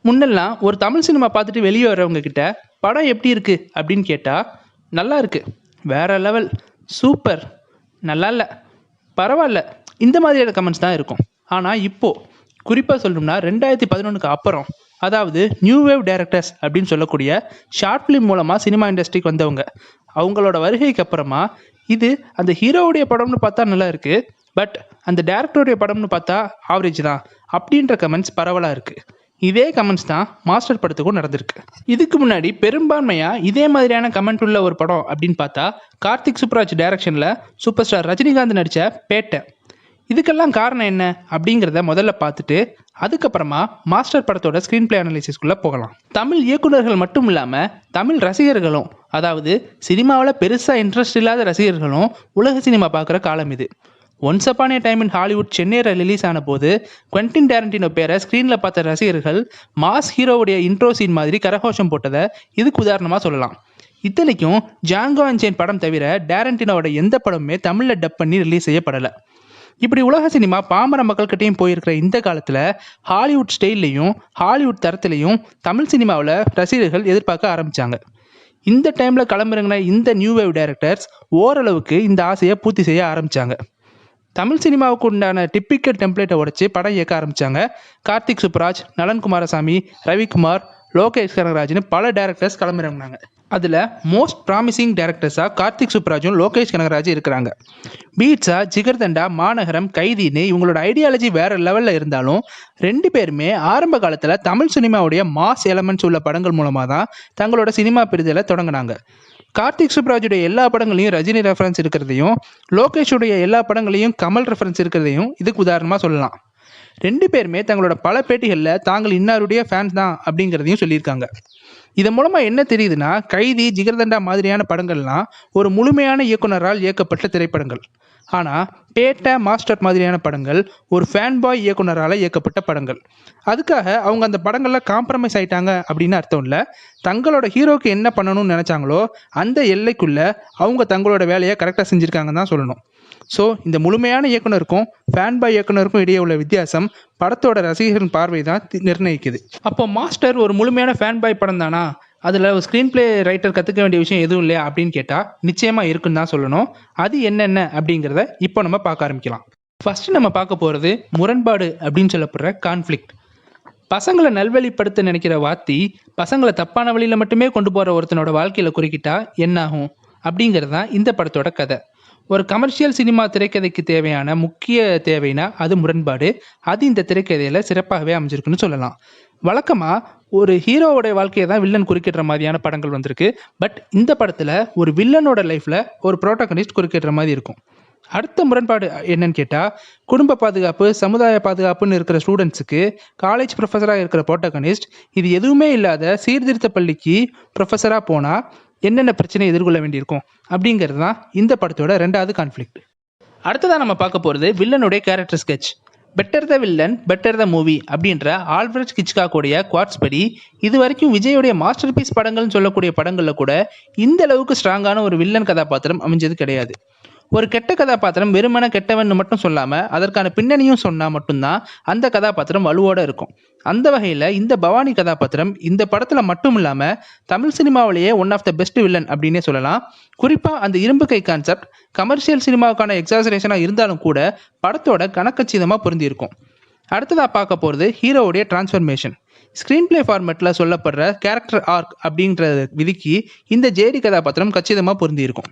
முன்னெல்லாம் ஒரு தமிழ் சினிமா பார்த்துட்டு வெளியே வரவங்க கிட்ட படம் எப்படி இருக்கு அப்படின்னு கேட்டால் நல்லா இருக்கு, வேற லெவல், சூப்பர், நல்லா இல்லை, பரவாயில்ல, இந்த மாதிரியான கமெண்ட்ஸ் தான் இருக்கும். ஆனால் இப்போது குறிப்பாக சொல்லணும்னா 2011க்கு அப்புறம், அதாவது நியூ வேவ் டைரக்டர்ஸ் அப்படின்னு சொல்லக்கூடிய ஷார்ட் ஃபிலிம் மூலமாக சினிமா இண்டஸ்ட்ரிக்கு வந்தவங்க, அவங்களோட வருகைக்கு அப்புறமா இது அந்த ஹீரோவுடைய படம்னு பார்த்தா நல்லா இருக்கு, பட் அந்த டேரக்டருடைய படம்னு பார்த்தா ஆவரேஜ் தான் அப்படின்ற கமெண்ட்ஸ் பரவலாக இருக்குது. இதே கமெண்ட்ஸ் தான் மாஸ்டர் படத்துக்கும் நடந்திருக்கு. இதுக்கு முன்னாடி பெரும்பான்மையாக இதே மாதிரியான கமெண்ட் உள்ள ஒரு படம் அப்படின்னு பார்த்தா கார்த்திக் சுப்ராஜ் டைரக்ஷனில் சூப்பர் ஸ்டார் ரஜினிகாந்த் நடித்த பேட்டை. இதுக்கெல்லாம் காரணம் என்ன அப்படிங்கிறத முதல்ல பார்த்துட்டு அதுக்கப்புறமா மாஸ்டர் படத்தோட ஸ்க்ரீன் பிளே அனாலிசிஸ்குள்ளே போகலாம். தமிழ் இயக்குநர்கள் மட்டும் இல்லாமல் தமிழ் ரசிகர்களும், அதாவது சினிமாவில் பெருசாக இன்ட்ரெஸ்ட் இல்லாத ரசிகர்களும் உலக சினிமா பார்க்குற காலம் இது. Once upon a time in Hollywood சென்னையில் ரிலீஸ் ஆன போது குவென்டின் டாரண்டினோ பேரை ஸ்க்ரீனில் பார்த்த ரசிகர்கள் மாஸ் ஹீரோவுடைய இன்ட்ரோ சீன் மாதிரி கரகோஷம் போட்டதை இதுக்கு உதாரணமாக சொல்லலாம். இத்தனைக்கும் ஜாங்கோ அண்ட் செயின் படம் தவிர டாரண்டினோட எந்த படமுமே தமிழில் டப் பண்ணி ரிலீஸ் செய்யப்படலை. இப்படி உலக சினிமா பாமர மக்கள்கிட்டையும் போயிருக்கிற இந்த காலத்தில் ஹாலிவுட் ஸ்டைல்லையும் ஹாலிவுட் தரத்துலையும் தமிழ் சினிமாவில் ரசிகர்கள் எதிர்பார்க்க ஆரம்பித்தாங்க. இந்த டைமில் கிளம்புறங்கின இந்த நியூ வேவ் டைரக்டர்ஸ் ஓரளவுக்கு இந்த ஆசையை பூர்த்தி செய்ய ஆரம்பித்தாங்க. தமிழ் சினிமாவுக்கு உண்டான டிப்பிக்கல் டெம்ப்ளேட்டை உடைச்சு படம் இயக்க ஆரம்பித்தாங்க. கார்த்திக் சுப்ராஜ், நலன் குமாரசாமி, ரவிக்குமார், லோகேஷ் கனகராஜ்னு பல டேரக்டர்ஸ் கிளம்புறாங்க. அதில் மோஸ்ட் ப்ராமிசிங் டேரக்டர்ஸாக கார்த்திக் சுப்ராஜும் லோகேஷ் கனகராஜும் இருக்கிறாங்க. பீட்ஸா, ஜிகர்தண்டா, மாநகரம், கைதின்னு இவங்களோட ஐடியாலஜி வேறு லெவலில் இருந்தாலும் ரெண்டு பேருமே ஆரம்ப காலத்தில் தமிழ் சினிமாவுடைய மாஸ் எலமெண்ட்ஸ் உள்ள படங்கள் மூலமாக தான் தங்களோட சினிமா பிரிதலை தொடங்கினாங்க. கார்த்திக் சுப்ராஜுடைய எல்லா படங்களையும் ரஜினி ரெஃபரன்ஸ் இருக்கிறதையும், லோகேஷுடைய எல்லா படங்களையும் கமல் ரெஃபரன்ஸ் இருக்கிறதையும் இதுக்கு உதாரணமாக சொல்லலாம். ரெண்டு பேருமே தங்களோட பல பேட்டிகளில் தாங்கள் இன்னாருடைய ஃபேன்ஸ் தான் அப்படிங்கிறதையும் சொல்லியிருக்காங்க. இதன் மூலமாக என்ன தெரியுதுன்னா, கைதி, ஜிகர்தண்டா மாதிரியான படங்கள்லாம் ஒரு முழுமையான இயக்குனரால் இயக்கப்பட்ட திரைப்படங்கள். ஆனால் பேட்டை, மாஸ்டர் மாதிரியான படங்கள் ஒரு ஃபேன் பாய் இயக்குனரால் இயக்கப்பட்ட படங்கள். அதுக்காக அவங்க அந்த படங்களில் காம்ப்ரமைஸ் ஆகிட்டாங்க அப்படின்னு அர்த்தம் இல்லை. தங்களோட ஹீரோக்கு என்ன பண்ணணும்னு நினச்சாங்களோ அந்த எல்லைக்குள்ளே அவங்க தங்களோட வேலையை கரெக்டாக செஞ்சுருக்காங்கன்னு தான் சொல்லணும். ஸோ இந்த முழுமையான இயக்குனருக்கும் ஃபேன் பாய் இயக்குனருக்கும் இடையே உள்ள வித்தியாசம் படத்தோட ரசிகர்களின் பார்வை தான் நிர்ணயிக்குது. அப்போ மாஸ்டர் ஒரு முழுமையான ஃபேன் பாய் படம் தானா, அதில் ஒரு ஸ்க்ரீன் பிளே ரைட்டர் கற்றுக்க வேண்டிய விஷயம் எதுவும் இல்லையா அப்படின்னு கேட்டால் நிச்சயமாக இருக்குன்னு தான் சொல்லணும். அது என்னென்ன அப்படிங்கிறத இப்போ நம்ம பார்க்க ஆரம்பிக்கலாம். ஃபஸ்ட்டு நம்ம பார்க்க போகிறது முரண்பாடு அப்படின்னு சொல்லப்படுற கான்ஃப்ளிக்ட். பசங்களை நல்வழிப்படுத்த நினைக்கிற வாத்தி பசங்களை தப்பான வழியில் மட்டுமே கொண்டு போகிற ஒருத்தனோட வாழ்க்கையில் குறுக்கிட்டா என்னாகும் அப்படிங்கிறது தான் இந்த படத்தோட கதை. ஒரு கமர்ஷியல் சினிமா திரைக்கதைக்கு தேவையான முக்கிய தேவைனா அது முரண்பாடு. அது இந்த திரைக்கதையில் சிறப்பாகவே அமைஞ்சிருக்குன்னு சொல்லலாம். வழக்கமாக ஒரு ஹீரோவோடைய வாழ்க்கையை தான் வில்லன் குறுக்கிடுற மாதிரியான படங்கள் வந்திருக்கு. பட் இந்த படத்தில் ஒரு வில்லனோட லைஃப்பில் ஒரு ப்ரோட்டகனிஸ்ட் குறுக்கிடுற மாதிரி இருக்கும். அடுத்த முரண்பாடு என்னன்னு கேட்டால், குடும்ப பாதுகாப்பு, சமுதாய பாதுகாப்புன்னு இருக்கிற ஸ்டூடெண்ட்ஸுக்கு காலேஜ் ப்ரொஃபஸராக இருக்கிற ப்ரோட்டகனிஸ்ட் இது எதுவுமே இல்லாத சீர்திருத்த பள்ளிக்கு ப்ரொஃபஸராக போனால் என்னென்ன பிரச்சனை எதிர்கொள்ள வேண்டியிருக்கும் அப்படிங்கிறது தான் இந்த படத்தோட ரெண்டாவது கான்ஃப்ளிக்ட். அடுத்ததாக நம்ம பார்க்க போகிறது வில்லனுடைய character sketch. Better the villain better the movie அப்படின்ற ஆல்ஃபிரட் ஹிச்காக்கோடைய குவாட்ஸ் படி இது வரைக்கும் விஜயோடைய மாஸ்டர் பீஸ் படங்கள்னு சொல்லக்கூடிய படங்களில் கூட இந்த அளவுக்கு ஸ்ட்ராங்கான ஒரு வில்லன் கதாபாத்திரம் அமைஞ்சது கிடையாது. ஒரு கெட்ட கதாபாத்திரம் வெறுமன கெட்டவன் மட்டும் சொல்லாமல் அதற்கான பின்னணியும் சொன்னால் மட்டும்தான் அந்த கதாபாத்திரம் வலுவோடு இருக்கும். அந்த வகையில் இந்த பவானி கதாபாத்திரம் இந்த படத்தில் மட்டும் இல்லாமல் தமிழ் சினிமாவிலேயே one of the best villain அப்படின்னே சொல்லலாம். குறிப்பாக அந்த இரும்பு கை கான்செப்ட் கமர்ஷியல் சினிமாவுக்கான எக்ஸாசரேஷனாக இருந்தாலும் கூட படத்தோட கணக்கச்சிதமாக பொருந்தியிருக்கும். அடுத்ததாக பார்க்க போகிறது ஹீரோவுடைய டிரான்ஸ்ஃபர்மேஷன். ஸ்க்ரீன் பிளே ஃபார்மேட்டில் சொல்லப்படுற கேரக்டர் ஆர்க் அப்படின்ற விதிக்கு இந்த ஜேடி கதாபாத்திரம் கச்சிதமாக பொருந்தியிருக்கும்.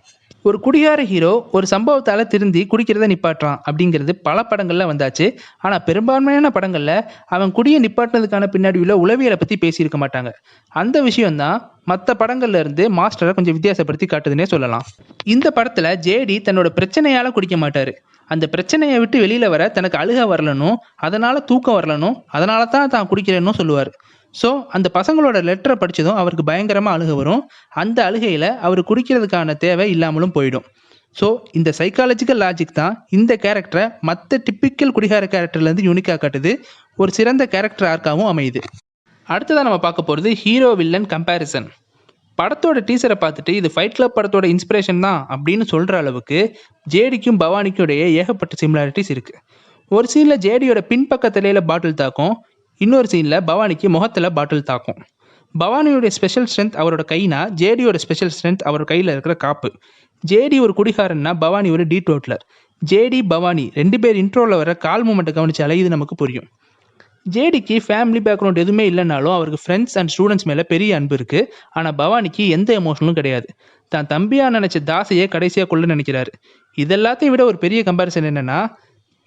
ஒரு குடிகார ஹீரோ ஒரு சம்பவத்தால் திருந்தி குடிக்கிறத நிப்பாட்டுறான் அப்படிங்கிறது பல படங்களில் வந்தாச்சு. ஆனால் பெரும்பான்மையான படங்களில் அவன் குடியை நிப்பாட்டினதுக்கான பின்னாடி உள்ள உளவியலை பற்றி பேசியிருக்க மாட்டாங்க. அந்த விஷயம்தான் மற்ற படங்கள்ல இருந்து மாஸ்டரை கொஞ்சம் வித்தியாசப்படுத்தி காட்டுதுன்னே சொல்லலாம். இந்த படத்தில் ஜேடி தன்னோட பிரச்சனையால் குடிக்க மாட்டார். அந்த பிரச்சனையை விட்டு வெளியில் வர தனக்கு அழுக வரலனும், அதனால் தூக்கம் வரலனும், அதனால தான் குடிக்கிறேன்னு சொல்லுவார். ஸோ அந்த பசங்களோட லெட்டரை படித்ததும் அவருக்கு பயங்கரமாக அழுக வரும். அந்த அழுகையில் அவர் குடிக்கிறதுக்கான தேவை இல்லாமலும் போயிடும். ஸோ இந்த சைக்காலஜிக்கல் லாஜிக் தான் இந்த கேரக்டரை மற்ற டிப்பிக்கல் குடிகார கேரக்டர்லேருந்து யூனிக்காக காட்டுது. ஒரு சிறந்த கேரக்டர் ஆர்க்காகவும் அமையுது. அடுத்ததாக நம்ம பார்க்க போகிறது ஹீரோ வில்லன் கம்பேரிசன். படத்தோட டீசரை பார்த்துட்டு இது ஃபைட் கிளப் படத்தோட இன்ஸ்பிரேஷன் தான் அப்படின்னு சொல்கிற அளவுக்கு ஜேடிக்கும் பவானிக்கும் இடையே ஏகப்பட்ட சிமிலாரிட்டிஸ் இருக்குது. ஒரு சீனில் ஜேடியோட பின்பக்க தலையில் பாட்டில் தாக்கும், இன்னொரு சீனில் பவானிக்கு முகத்தில் பாட்டில் தாக்கும். பவானியோடைய ஸ்பெஷல் ஸ்ட்ரென்த் அவரோட கைனா, ஜேடியோட ஸ்பெஷல் ஸ்ட்ரென்த் அவர் கையில் இருக்கிற காப்பு. ஜேடி ஒரு குடிகாரன்னா, பவானி ஒரு டீடோட்லர். ஜேடி பவானி 2 பேர் இன்ட்ரோவில் வர கால் மூமெண்ட்டை கவனிச்சாலே இது நமக்கு புரியும். ஜேடிக்கு ஃபேமிலி பேக்ரவுண்ட் எதுவுமே இல்லைனாலும் அவருக்கு ஃப்ரெண்ட்ஸ் அண்ட் ஸ்டூடெண்ட்ஸ் மேலே பெரிய அன்பு இருக்குது. ஆனால் பவானிக்கு எந்த எமோஷனும் கிடையாது. தான் தம்பியாக நினச்ச தாசையை கடைசியாக கொள்ள நினைக்கிறாரு. இதெல்லாத்தையும் விட ஒரு பெரிய கம்பேரிசன் என்னென்னா,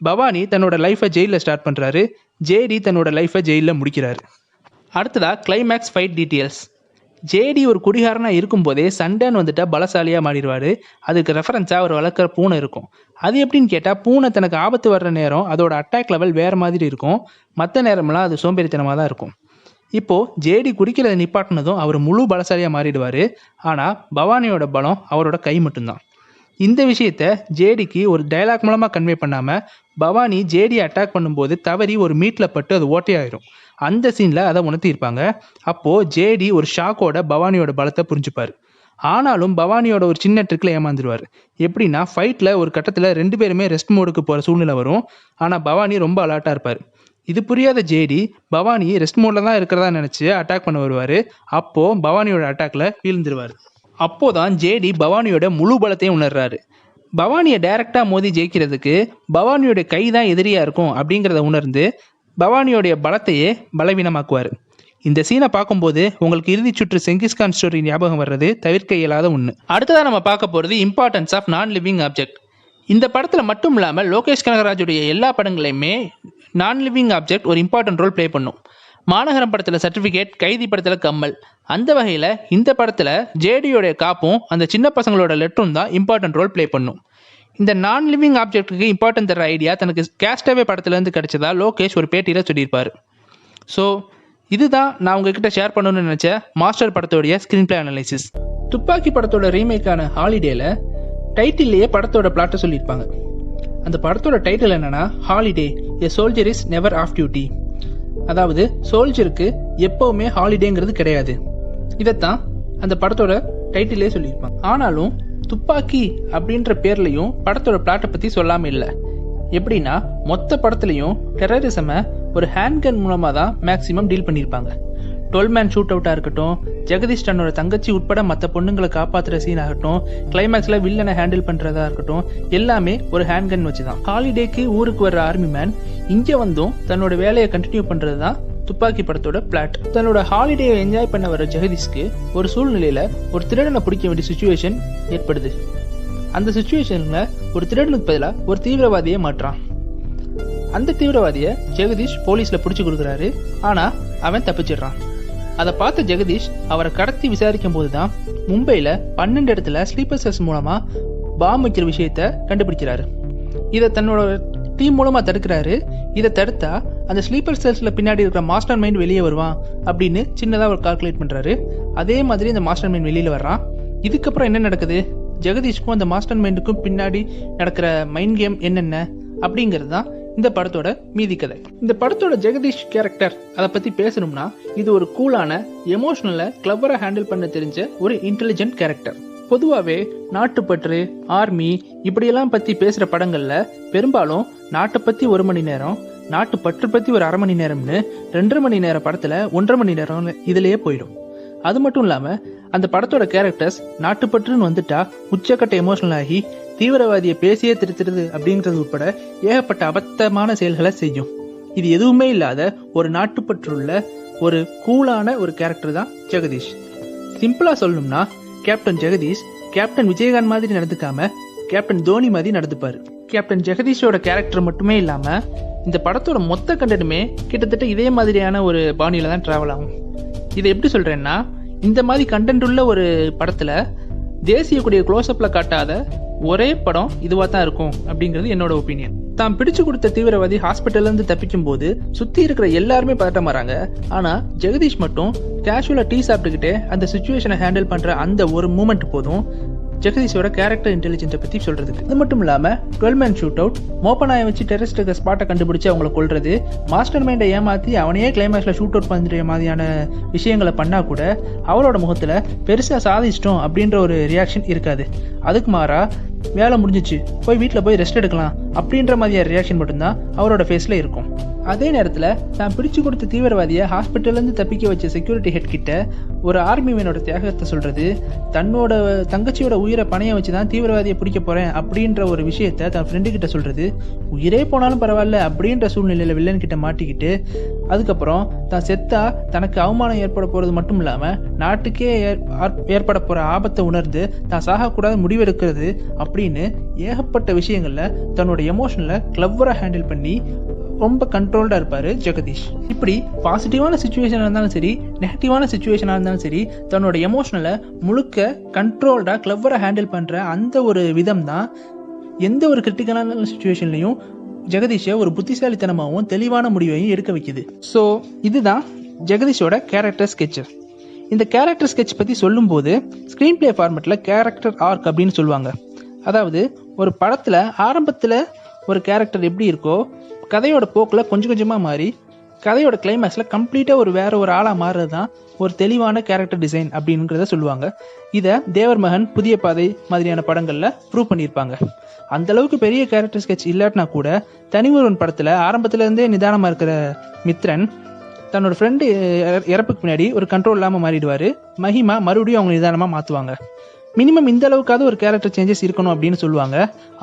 பவானி தன்னோட லைஃப்பை ஜெயிலில் ஸ்டார்ட் பண்ணுறாரு, ஜேடி தன்னோட லைஃப்பை ஜெயிலில் முடிக்கிறாரு. அடுத்ததாக கிளைமேக்ஸ் ஃபைட் டீட்டெயில்ஸ். ஜேடி ஒரு குடிகாரனாக இருக்கும்போதே சண்டைன்னு வந்துட்டால் பலசாலியாக மாறிடுவார். அதுக்கு ரெஃபரன்ஸாக அவர் வளர்க்குற பூனை இருக்கும். அது எப்படின்னு கேட்டால், பூனை தனக்கு ஆபத்து வர்ற நேரம் அதோட அட்டாக் லெவல் வேறு மாதிரி இருக்கும். மற்ற நேரம்லாம் அது சோம்பேறித்தனமாக தான் இருக்கும். இப்போது ஜேடி குடிக்கிறத நிப்பாட்டினதும் அவர் முழு பலசாலியாக மாறிடுவார். ஆனால் பவானியோட பலம் அவரோட கை மட்டும்தான். இந்த விஷயத்த ஜேடிக்கு ஒரு டைலாக் மூலமாக கன்வே பண்ணாமல், பவானி ஜேடியை அட்டாக் பண்ணும்போது தவறி ஒரு மீட்டில் பட்டு அது ஓட்டையாயிரும். அந்த சீனில் அதை உணர்த்தியிருப்பாங்க. அப்போது ஜேடி ஒரு ஷாக்கோட பவானியோட பலத்தை புரிஞ்சுப்பார். ஆனாலும் பவானியோட ஒரு சின்ன ட்ரிக்கில் ஏமாந்துருவார். எப்படின்னா, ஃபைட்டில் ஒரு கட்டத்தில் 2 பேருமே ரெஸ்ட் மோடுக்கு போகிற சூழ்நிலை வரும். ஆனால் பவானி ரொம்ப அலர்ட்டாக இருப்பார். இது புரியாத ஜேடி பவானி ரெஸ்ட் மோடில் தான் இருக்கிறதா நினச்சி அட்டாக் பண்ண வருவார். அப்போது பவானியோட அட்டாக்ல வீழ்ந்துருவார். அப்போதான் ஜேடி பவானியோட முழு பலத்தையும் உணர்றாரு. பவானியை டைரெக்டாக மோதி ஜெயிக்கிறதுக்கு பவானியோட கை தான் எதிரியாக இருக்கும் அப்படிங்கிறத உணர்ந்து பவானியோடைய பலத்தையே பலவீனமாக்குவார். இந்த சீனை பார்க்கும்போது உங்களுக்கு இறுதி சுற்று செங்கிஸ்கான் ஸ்டோரி ஞாபகம் வர்றது தவிர்க்க இயலாத ஒன்று. அடுத்ததாக நம்ம பார்க்க போகிறது importance of non living object. இந்த படத்தில் மட்டும் இல்லாமல் லோகேஷ் கனகராஜுடைய எல்லா படங்களையுமே நான் லிவிங் ஆப்ஜெக்ட் ஒரு இம்பார்ட்டன்ட் ரோல் ப்ளே பண்ணும். மாநகரம் படத்தில் சர்டிஃபிகேட், கைதி படத்தில் கம்மல். அந்த வகையில் இந்த படத்தில் ஜேடியோடைய காப்பும் அந்த சின்ன பசங்களோட லெட்டரும் தான் இம்பார்ட்டன்ட் ரோல் ப்ளே பண்ணும். இந்த நான் லிவிங் ஆப்ஜெக்ட்டுக்கு இம்பார்ட்டன்ட் தர ஐடியா தனக்கு கேஸ்டவே படத்துலேருந்து கிடைச்சதா லோகேஷ் ஒரு பேட்டியில் சொல்லியிருப்பார். ஸோ இதுதான் நான் உங்ககிட்ட ஷேர் பண்ணணும்னு நினச்ச மாஸ்டர் படத்தோடைய ஸ்க்ரீன் பிளே அனலைசிஸ். துப்பாக்கி படத்தோட ரீமேக்கான ஹாலிடேல டைட்டில்லையே படத்தோட பிளாட்டை சொல்லியிருப்பாங்க. அந்த படத்தோட டைட்டில் என்னன்னா, holiday a soldier is never off duty. அதாவது சோல்ஜருக்கு எப்பவுமே ஹாலிடேங்கிறது கிடையாது. இதைத்தான் அந்த படத்தோட டைட்டிலே சொல்லியிருப்பாங்க. ஆனாலும் துப்பாக்கி அப்படின்ற பேர்லையும் படத்தோட பிளாட்டை பற்றி சொல்லாமல் இல்லை. எப்படின்னா, மொத்த படத்துலையும் டெரரிசமை ஒரு ஹேண்ட்கன் மூலமாக தான் மேக்ஸிமம் டீல் பண்ணியிருப்பாங்க. 12 மேன் ஷூட் அவுட்டாக இருக்கட்டும், ஜெகதீஷ் தன்னோட தங்கச்சி உட்பட மற்ற பொண்ணுங்களை காப்பாற்றுற சீன் ஆகட்டும், கிளைமேக்ஸில் வில்லனை ஹேண்டில் பண்ணுறதா இருக்கட்டும், எல்லாமே ஒரு ஹேண்ட்கன் வச்சு தான். ஹாலிடேக்கு ஊருக்கு வர்ற ஆர்மி மேன் இங்கே வந்தும் தன்னோட வேலையை கண்டினியூ பண்ணுறது தான் துப்பாக்கி படத்தோட பிளாட். தன்னோட ஹாலிடேயை என்ஜாய் பண்ண வர ஜெகதீஷ்க்கு ஒரு சூழ்நிலையில் ஒரு திருடனை பிடிக்க வேண்டிய சுச்சுவேஷன் ஏற்படுது. அந்த சுச்சுவேஷன்ல ஒரு திருடனுக்கு பதிலாக ஒரு தீவிரவாதியை மாற்றான். அந்த தீவிரவாதியை ஜெகதீஷ் போலீஸ்ல பிடிச்சி கொடுக்குறாரு. ஆனா அவன் தப்பிச்சிடுறான். அதை பார்த்த ஜெகதீஷ் அவரை கடத்தி விசாரிக்கும் போதுதான் மும்பைல 12 இடத்துல ஸ்லீப்பர் செல்ஸ் மூலமா பாம் வைக்கிற விஷயத்த கண்டுபிடிக்கிறாரு. இதை தன்னோட டீம் மூலமா தடுக்கிறாரு. இதை தடுத்தா அந்த ஸ்லீப்பர் செல்ஸ்ல பின்னாடி இருக்கிற மாஸ்டர் மைண்ட் வெளியே வருவான் அப்படின்னு சின்னதா ஒரு கால்குலேட் பண்றாரு. அதே மாதிரி அந்த மாஸ்டர் மைண்ட் வெளியில வர்றான். இதுக்கப்புறம் என்ன நடக்குது, ஜெகதீஷ்க்கும் அந்த மாஸ்டர் மைண்டுக்கும் பின்னாடி நடக்கிற மைண்ட் கேம் என்னென்ன அப்படிங்கிறது தான் இந்த படத்தோட மீதி கதை. இந்த படத்தோட ஜெகதீஷ் கேரக்டர் அதை பத்தி பேசணும்னா, இது ஒரு கூலான எமோஷனலை கிளவரா ஹேண்டில் பண்ண தெரிஞ்ச ஒரு இன்டெலிஜென்ட் கேரக்டர். பொதுவாகவே நாட்டுப்பற்று, ஆர்மி இப்படியெல்லாம் பற்றி பேசுகிற படங்களில் பெரும்பாலும் நாட்டை பற்றி 1 மணி நேரம், நாட்டுப்பற்று பற்றி ஒரு 1/2 மணி நேரம்னு 2.5 மணி நேர படத்தில் 1.5 மணி நேரம் இதுலேயே போயிடும். அது மட்டும் இல்லாமல் அந்த படத்தோட கேரக்டர்ஸ் நாட்டுப்பற்றுன்னு வந்துட்டா உச்சக்கட்ட எமோஷனல் ஆகி தீவிரவாதியை பேசியே திருத்துறது அப்படிங்கிறது உட்பட ஏகப்பட்ட அபத்தமான செயல்களை செய்யும். இது எதுவுமே இல்லாத ஒரு நாட்டுப்பற்றுள்ள ஒரு கூலான ஒரு கேரக்டர் தான் ஜெகதீஷ். சிம்பிளா சொல்லணும்னா, கேப்டன் ஜெகதீஷ் கேப்டன் விஜயகாந்த் மாதிரி நடந்துக்காம கேப்டன் தோனி மாதிரி நடந்துப்பாரு. கேப்டன் ஜெகதீஷோட கேரக்டர் மட்டுமே இல்லாம இந்த படத்தோட மொத்த கண்டென்ட்டுமே கிட்டத்தட்ட இதே மாதிரியான ஒரு பாணியில தான் டிராவல் ஆகும். இதை எப்படி சொல்றேன்னா, இந்த மாதிரி கண்டென்ட் உள்ள ஒரு படத்துல தேசிய கொடியை க்ளோஸ்அப்ல காட்டாத ஒரே படம் இதுவா தான் இருக்கும் அப்படிங்கிறது என்னோட ஒப்பீனியன். தான் பிடிச்சு கொடுத்த தீவிரவாதி ஹாஸ்பிட்டல்ல இருந்து தப்பிக்கும் போது சுத்தி இருக்கிற எல்லாருமே பதட்டம் வராங்க. ஆனா ஜெகதீஷ் மட்டும் கேஷுவலா டீ சாப்பிட்டுக்கிட்டே அந்த சிச்சுவேஷனை ஹேண்டில் பண்ற அந்த ஒரு மூமெண்ட் போதும் ஜெகதீஷோட கேரக்டர் இன்டெலிஜென்ஸை பத்தி சொல்றதுக்கு. அது மட்டும் இல்லாம 12 மேன் ஷூட் அவுட், மோப்பனாயை வச்சு டெரரிஸ்ட் ஸ்பாட்டை கண்டுபிடிச்சு அவங்களை கொல்றது, மாஸ்டர் மைண்டை ஏமாத்தி அவனையே கிளைமேக்ஸ்ல ஷூட் அவுட் பண்ற மாதிரியான விஷயங்களை பண்ணா கூட அவரோட முகத்துல பெருசா சாதிச்சிட்டோம் அப்படின்ற ஒரு ரியாக்ஷன் இருக்காது. அதுக்கு மாறா வேலை முடிஞ்சிச்சு, போய் வீட்டில் போய் ரெஸ்ட் எடுக்கலாம் அப்படின்ற மாதிரியான ரியாக்ஷன் மட்டும்தான் அவரோட ஃபேஸ்ல இருக்கும். அதே நேரத்தில் தான் பிடிச்சு கொடுத்த தீவிரவாதியை ஹாஸ்பிட்டல்லேருந்து தப்பிக்க வச்ச செக்யூரிட்டி ஹெட் கிட்ட ஒரு ஆர்மி மேனோட தியாகத்தை சொல்கிறது, தன்னோட தங்கச்சியோட உயிரை பணைய வச்சு தான் தீவிரவாதியை பிடிக்க போகிறேன் அப்படின்ற ஒரு விஷயத்த தன் ஃப்ரெண்டு கிட்ட சொல்கிறது, உயிரே போனாலும் பரவாயில்ல அப்படின்ற சூழ்நிலையில் வில்லன் கிட்ட மாட்டிக்கிட்டு அதுக்கப்புறம் தான் செத்தா தனக்கு அவமானம் ஏற்பட போகிறது மட்டும் இல்லாமல் நாட்டுக்கே ஏற்பட போகிற ஆபத்தை உணர்ந்து தான் சாகக்கூடாது முடிவெடுக்கிறது அப்படின்னு ஏகப்பட்ட விஷயங்களில் தன்னோட எமோஷனில் கிளவராக ஹேண்டில் பண்ணி ரொம்ப கண்ட்ரோல்டாக இருப்பார் ஜெகதீஷ். இப்படி பாசிட்டிவான சுச்சுவேஷனாக இருந்தாலும் சரி, நெகட்டிவான சுச்சுவேஷனாக இருந்தாலும் சரி, தன்னோட எமோஷனலை முழுக்க கண்ட்ரோல்டாக கிளவராக ஹேண்டில் பண்ணுற அந்த ஒரு விதம் தான் எந்த ஒரு கிரிட்டிக்கலான சுச்சுவேஷன்லையும் ஜெகதீஷை ஒரு புத்திசாலித்தனமாகவும் தெளிவான முடிவையும் எடுக்க வைக்குது. ஸோ இதுதான் ஜெகதீஷோட கேரக்டர் ஸ்கெட்ச். இந்த கேரக்டர் ஸ்கெட்ச் பற்றி சொல்லும்போது ஸ்க்ரீன் பிளே ஃபார்மேட்டில் கேரக்டர் ஆர்க் அப்படின்னு சொல்லுவாங்க. அதாவது ஒரு படத்தில் ஆரம்பத்தில் ஒரு கேரக்டர் எப்படி இருக்கோ கதையோட போக்கில் கொஞ்சம் கொஞ்சமாக மாறி கதையோட கிளைமேக்ஸில் கம்ப்ளீட்டாக வேற ஒரு ஆளாக மாறுறது தான் ஒரு தெளிவான கேரக்டர் டிசைன் அப்படிங்கிறத சொல்லுவாங்க. இதை தேவர் மகன், புதிய பாதை மாதிரியான படங்களில் ப்ரூவ் பண்ணியிருப்பாங்க. அந்தளவுக்கு பெரிய கேரக்டர் ஸ்கெட்ச் இல்லாட்டினா கூட தனி ஒருவன் படத்தில் ஆரம்பத்துலேருந்தே நிதானமாக இருக்கிற மித்ரன் தன்னோட ஃப்ரெண்டு இறப்புக்கு பின்னாடி ஒரு கண்ட்ரோல் இல்லாமல் மாறிடுவார். மஹிமா மறுபடியும் அவங்க நிதானமாக மாற்றுவாங்க. மினிமம் இந்த அளவுக்காவது ஒரு கேரக்டர் சேஞ்சஸ் இருக்கணும் அப்படின்னு சொல்லுவாங்க.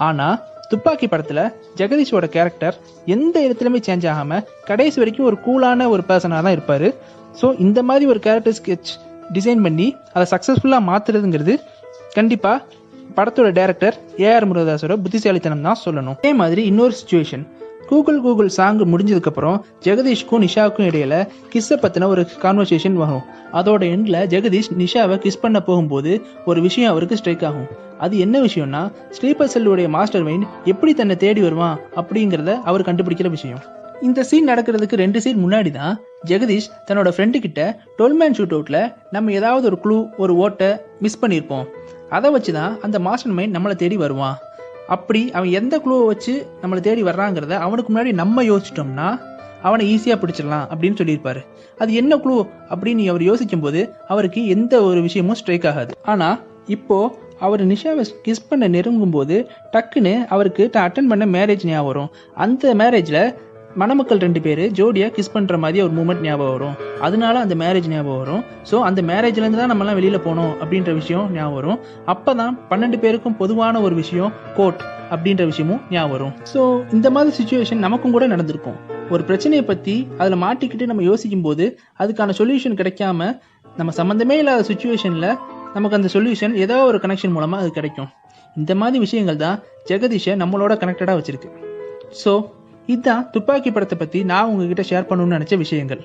ஆனால் துப்பாக்கி படத்தில் ஜெகதீஷோட கேரக்டர் எந்த இடத்துலையுமே சேஞ்ச் ஆகாமல் கடைசி வரைக்கும் ஒரு கூலான ஒரு பர்சனாக தான் இருப்பார். ஸோ இந்த மாதிரி ஒரு கேரக்டர் ஸ்கெட்ச் டிசைன் பண்ணி அதை சக்ஸஸ்ஃபுல்லாக மாற்றுறதுங்கிறது கண்டிப்பாக படத்தோட டைரக்டர் ஏஆர் முருகதாஸோட புத்திசாலித்தனம் தான் சொல்லணும். அதே மாதிரி இன்னொரு சுச்சுவேஷன், கூகுள் சாங் முடிஞ்சதுக்கப்புறம் ஜெகதீஷ்க்கும் நிஷாவுக்கும் இடையில கிஸ்ஸை பற்றின ஒரு கான்வர்சேஷன் வரும். அதோட எண்டில் ஜெகதீஷ் நிஷாவை கிஸ் பண்ண போகும்போது ஒரு விஷயம் அவருக்கு ஸ்ட்ரைக் ஆகும். அது என்ன விஷயம்னா, ஸ்லீப்பர் செல்லுடைய மாஸ்டர் மைண்ட் எப்படி தன்னை தேடி வருவான் அப்படிங்கிறத அவர் கண்டுபிடிக்கிற விஷயம். இந்த சீன் நடக்கிறதுக்கு 2 சீன் முன்னாடி தான் ஜெகதீஷ் தன்னோட ஃப்ரெண்டு கிட்ட 12 மேன் ஷூட் அவுட்டில் நம்ம ஏதாவது ஒரு க்ளூ, ஒரு ஓட்டை மிஸ் பண்ணியிருப்போம், அதை வச்சு தான் அந்த மாஸ்டர் மைண்ட் நம்மளை தேடி வருவான். அப்படி அவன் எந்த க்ளூவை வச்சு நம்மளை தேடி வர்றாங்கிறத அவனுக்கு முன்னாடி நம்ம யோசிச்சிட்டோம்னா அவனை ஈஸியாக பிடிச்சிடலாம் அப்படின்னு சொல்லியிருப்பாரு. அது என்ன க்ளூ அப்படின்னு அவர் யோசிக்கும் போது அவருக்கு எந்த ஒரு விஷயமும் ஸ்ட்ரைக் ஆகாது. ஆனால் இப்போ அவர் நிஷாவை கிஸ் பண்ண நெருங்கும் போது டக்குன்னு அவருக்கு அட்டன் பண்ண மேரேஜ் ஞாபகம் வரும். அந்த மேரேஜில் மணமக்கள் 2 பேர் ஜோடியாக கிஸ் பண்ணுற மாதிரி ஒரு மூமெண்ட் ஞாபகம் வரும். அதனால அந்த மேரேஜ் ஞாபகம் வரும். ஸோ அந்த மேரேஜ்லேருந்து தான் நம்மலாம் வெளியில் போனோம் அப்படின்ற விஷயம் ஞாபகம் வரும். அப்போ தான் 12 பேருக்கும் பொதுவான ஒரு விஷயம் கோட் அப்படின்ற விஷயமும் ஞாபகம் வரும். ஸோ இந்த மாதிரி சுச்சுவேஷன் நமக்கும் கூட நடந்திருக்கும். ஒரு பிரச்சனையை பற்றி அதில் மாட்டிக்கிட்டு நம்ம யோசிக்கும் போது அதுக்கான சொல்யூஷன் கிடைக்காம நம்ம சம்மந்தமே இல்லாத சுச்சுவேஷனில் நமக்கு அந்த சொல்யூஷன் ஏதோ ஒரு கனெக்ஷன் மூலமாக அது கிடைக்கும். இந்த மாதிரி விஷயங்கள் தான் ஜெகதீஷை நம்மளோட கனெக்டடாக வச்சுருக்கு. ஸோ இதுதான் துப்பாக்கி படத்தை பற்றி நான் உங்ககிட்ட ஷேர் பண்ணணும்னு நினச்ச விஷயங்கள்.